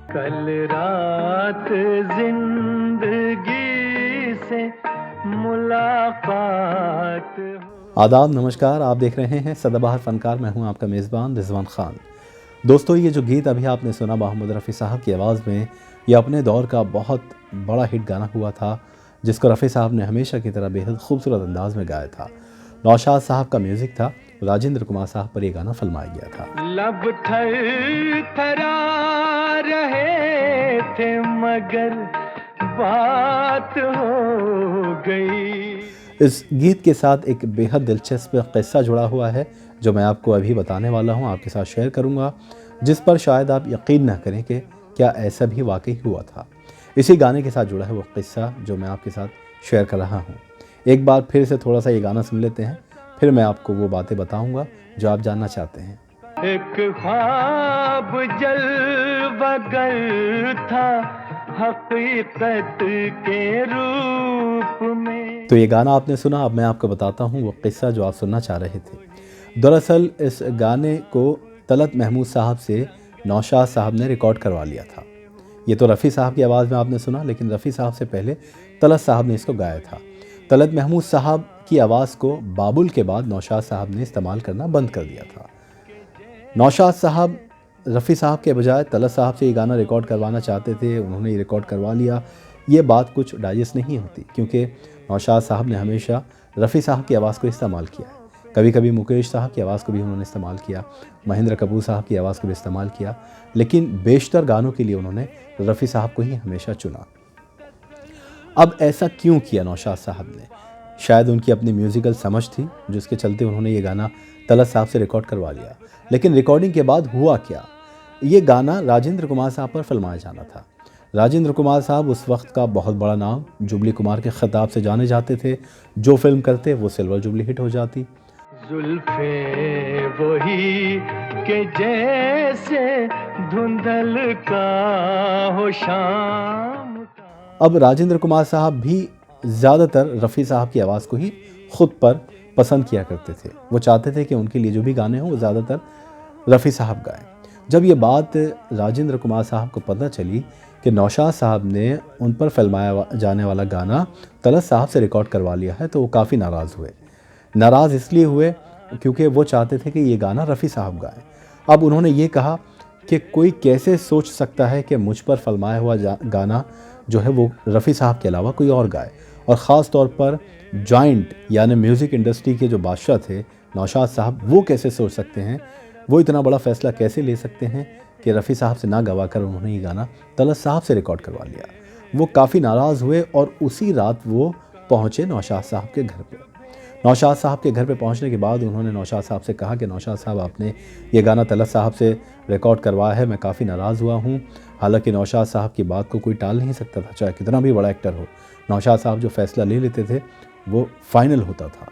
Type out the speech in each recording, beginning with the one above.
कल रात जिंदगी से मुलाकात। आदाब, नमस्कार। आप देख रहे हैं सदाबहार फनकार। मैं हूं आपका मेज़बान रिजवान खान। दोस्तों, ये जो गीत अभी आपने सुना मोहम्मद रफ़ी साहब की आवाज़ में, ये अपने दौर का बहुत बड़ा हिट गाना हुआ था, जिसको रफ़ी साहब ने हमेशा की तरह बेहद खूबसूरत अंदाज में गाया था। नौशाद साहब का म्यूज़िक था, राजेंद्र कुमार साहब पर यह गाना फिल्माया गया था। लब थर थरा रहे थे मगर बात हो गई। इस गीत के साथ एक बेहद दिलचस्प किस्सा जुड़ा हुआ है, जो मैं आपको अभी बताने वाला हूं, आपके साथ शेयर करूंगा, जिस पर शायद आप यकीन न करें कि क्या ऐसा भी वाकई हुआ था। इसी गाने के साथ जुड़ा है वो किस्सा जो मैं आपके साथ शेयर कर रहा हूं। एक बार फिर से थोड़ा सा ये गाना सुन लेते हैं, फिर मैं आपको वो बातें बताऊंगा जो आप जानना चाहते हैं। एक ख्वाब जलवगर था हकीकत के रूप में। तो ये गाना आपने सुना, अब मैं आपको बताता हूँ वो किस्सा जो आप सुनना चाह रहे थे। दरअसल इस गाने को तलत महमूद साहब से नौशाद साहब ने रिकॉर्ड करवा लिया था। ये तो रफ़ी साहब की आवाज़ में आपने सुना, लेकिन रफ़ी साहब से पहले तलत साहब ने इसको गाया था। तलत महमूद साहब की आवाज़ को बाबुल के बाद नौशाद साहब ने इस्तेमाल करना बंद कर दिया था। नौशाद साहब रफ़ी साहब के बजाय तलत साहब से ये गाना रिकॉर्ड करवाना चाहते थे, उन्होंने ये रिकॉर्ड करवा लिया। ये बात कुछ डाइजेस्ट नहीं होती, क्योंकि नौशाद साहब ने हमेशा रफ़ी साहब की आवाज़ को इस्तेमाल किया है। कभी कभी मुकेश साहब की आवाज़ को भी उन्होंने इस्तेमाल किया, महेंद्र कपूर साहब की आवाज़ को भी इस्तेमाल किया, लेकिन बेशतर गानों के लिए उन्होंने रफ़ी साहब को ही हमेशा चुना। अब ऐसा क्यों किया नौशाद साहब ने? शायद उनकी अपनी म्यूज़िकल समझ थी, जिसके चलते उन्होंने ये गाना तलत साहब से रिकॉर्ड करवा लिया। लेकिन रिकॉर्डिंग के बाद हुआ क्या? ये गाना राजेंद्र कुमार साहब पर फिल्माया जाना था। राजेंद्र कुमार साहब उस वक्त का बहुत बड़ा नाम, जुबली कुमार के खिताब से जाने जाते थे। जो फिल्म करते वो सिल्वर जुबली हिट हो जाती। जुल्फे वही के जैसे धुंधल का हो शाम। अब राजेंद्र कुमार साहब भी ज़्यादातर रफ़ी साहब की आवाज़ को ही खुद पर पसंद किया करते थे। वो चाहते थे कि उनके लिए जो भी गाने हों वो ज़्यादातर रफ़ी साहब गाएं। जब ये बात राजेंद्र कुमार साहब को पता चली कि नौशाद साहब ने उन पर फिल्माया जाने वाला गाना तलत साहब से रिकॉर्ड करवा लिया है, तो वो काफ़ी नाराज़ हुए। नाराज़ इसलिए हुए क्योंकि वो चाहते थे कि ये गाना रफ़ी साहब गाएं। अब उन्होंने ये कहा कि कोई कैसे सोच सकता है कि मुझ पर फिल्माया हुआ गाना जो है वो रफ़ी साहब के अलावा कोई और गाए, और ख़ास तौर पर जॉइंट यानी म्यूज़िक इंडस्ट्री के जो बादशाह थे नौशाद साहब, वो कैसे सोच सकते हैं, वो इतना बड़ा फ़ैसला कैसे ले सकते हैं कि रफ़ी साहब से ना गवा कर उन्होंने ये गाना तलत साहब से रिकॉर्ड करवा लिया। वो काफ़ी नाराज़ हुए और उसी रात वो पहुँचे नौशाद साहब के घर पर। नौशाद साहब के घर पे पहुंचने के बाद उन्होंने नौशाद साहब से कहा कि नौशाद साहब, आपने ये गाना तलत साहब से रिकॉर्ड करवाया है, मैं काफ़ी नाराज़ हुआ हूँ। हालांकि नौशाद साहब की बात को कोई टाल नहीं सकता था, चाहे कितना भी बड़ा एक्टर हो। नौशाद साहब जो फ़ैसला ले लेते थे वो फाइनल होता था।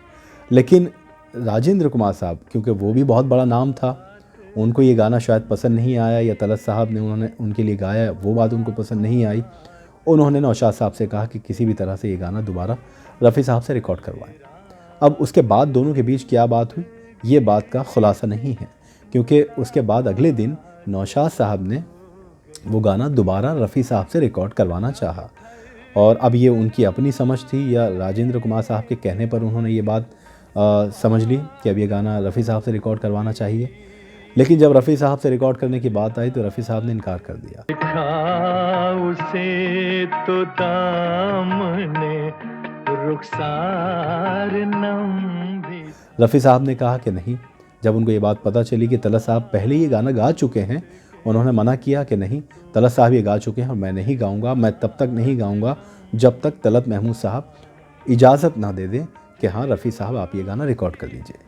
लेकिन राजेंद्र कुमार साहब, क्योंकि वो भी बहुत बड़ा नाम था, उनको ये गाना शायद पसंद नहीं आया, या तलत साहब ने उन्होंने उनके लिए गाया वो बात उनको पसंद नहीं आई। उन्होंने नौशाद साहब से कहा कि किसी भी तरह से ये गाना दोबारा रफ़ी साहब से रिकॉर्ड करवाएं। अब उसके बाद दोनों के बीच क्या बात हुई, ये बात का खुलासा नहीं है, क्योंकि उसके बाद अगले दिन नौशाद साहब ने वो गाना दोबारा रफ़ी साहब से रिकॉर्ड करवाना चाहा। और अब ये उनकी अपनी समझ थी या राजेंद्र कुमार साहब के कहने पर उन्होंने ये बात समझ ली कि अब ये गाना रफ़ी साहब से रिकॉर्ड करवाना चाहिए। लेकिन जब रफ़ी साहब से रिकॉर्ड करने की बात आई तो रफ़ी साहब ने इनकार कर दिया। उसे तो दामने रुखसार नम भी। रफ़ी साहब ने कहा कि नहीं। जब उनको ये बात पता चली कि तलत साहब पहले ये गाना गा चुके हैं, उन्होंने मना किया कि नहीं, तलत साहब ये गा चुके हैं और मैं नहीं गाऊंगा, मैं तब तक नहीं गाऊंगा जब तक तलत महमूद साहब इजाज़त ना दे दें कि हाँ रफ़ी साहब आप ये गाना रिकॉर्ड कर लीजिए।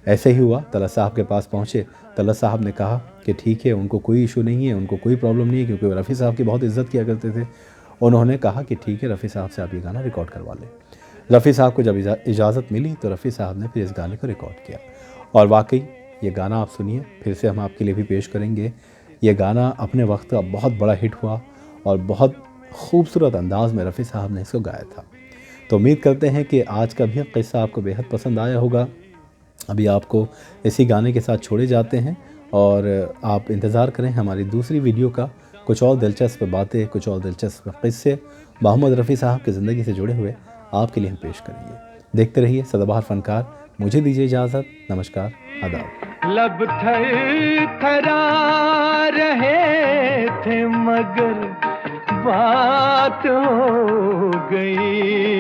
ऐसे ही हुआ, तलत साहब के पास पहुँचे। तलत साहब ने कहा कि ठीक है, उनको कोई इशू नहीं है, उनको कोई प्रॉब्लम नहीं है, क्योंकि वो रफ़ी साहब की बहुत इज़्ज़त किया करते थे। उन्होंने कहा कि ठीक है, रफ़ी साहब से आप ये गाना रिकॉर्ड करवा लें। रफ़ी साहब को जब इजाज़त मिली तो रफ़ी साहब ने फिर इस गाने को रिकॉर्ड किया, और वाकई ये गाना आप सुनिए, फिर से हम आपके लिए भी पेश करेंगे। ये गाना अपने वक्त का बहुत बड़ा हिट हुआ और बहुत खूबसूरत अंदाज़ में रफ़ी साहब ने इसको गाया था। तो उम्मीद करते हैं कि आज का भी क़िस्सा आपको बेहद पसंद आया होगा। अभी आपको इसी गाने के साथ छोड़े जाते हैं और आप इंतज़ार करें हमारी दूसरी वीडियो का, कुछ और दिलचस्प बातें, कुछ और दिलचस्प किस्से मोहम्मद रफ़ी साहब की ज़िंदगी से जुड़े हुए आपके लिए हम पेश करेंगे। देखते रहिए सदाबहार फनकार। मुझे दीजिए इजाज़त। नमस्कार, आदाब। लब थरथरा रहे थे मगर बात हो गई।